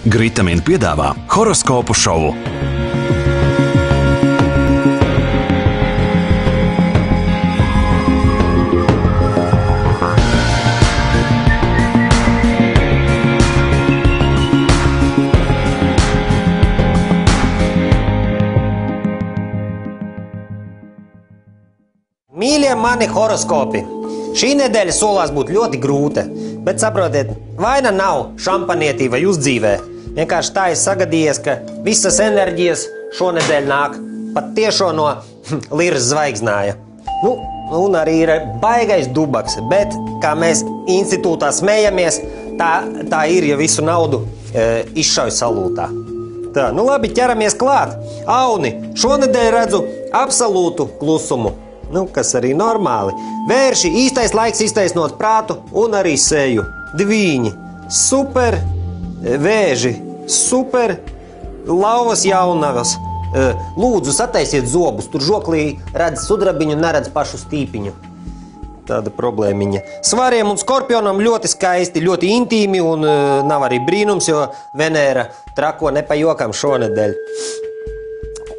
Gritamin piedāvā horoskopu šovu. Mīļie mani horoskopi! Šī nedēļa solās būt ļoti grūta, bet saprotiet, vaina nav šampanietī vai uzdzīvē. Vienkārši tā ir sagadījies, ka visas enerģijas šonedēļ nāk pat tiešo no liras zvaigznāja. Un arī ir baigais dubaks, bet, kā mēs institūtā smējamies, tā ir, ja visu naudu izšauj salūtā. Tā, labi, ķeramies klāt. Auni, šonedēļ redzu absolūtu klusumu. Kas arī normāli. Vērši, īstais laiks iztaisnot prātu un arī seju. Dvīņi, super. Vēži, super. Lauvas jaunavas. Lūdzu, sataisiet zobus. Tur žoklī redz sudrabiņu, neredz pašu stīpiņu. Tāda problēmiņa. Svariem un skorpionam ļoti skaisti, ļoti intīmi un nav arī brīnums, jo Venēra trako ne pa jokam šonedēļ.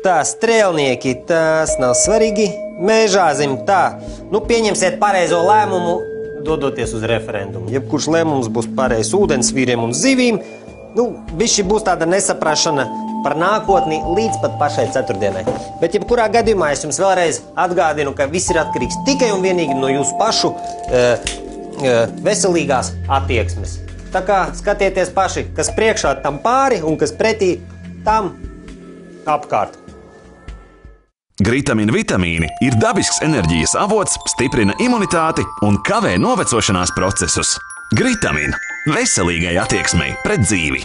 Tā, strēlnieki, tas nav svarīgi. Mēžāzim, tā. Pieņemsiet pareizo lēmumu, dodoties uz referendumu. Jebkurš lēmums būs pareizs ūdensvīriem un zivīm. Bišķi būs tāda nesaprašana par nākotni līdz pat pašai ceturtdienai. Bet jebkurā gadījumā es jums vēlreiz atgādinu, ka viss ir atkarīgs tikai un vienīgi no jūsu pašu veselīgās attieksmes. Tā kā skatieties paši, kas priekšā tam pāri un kas pretī tam apkārt. Gritamin vitamīni ir dabisks enerģijas avots, stiprina imunitāti un kavē novecošanās procesus. Gritamin – veselīgai attieksmei pret dzīvi.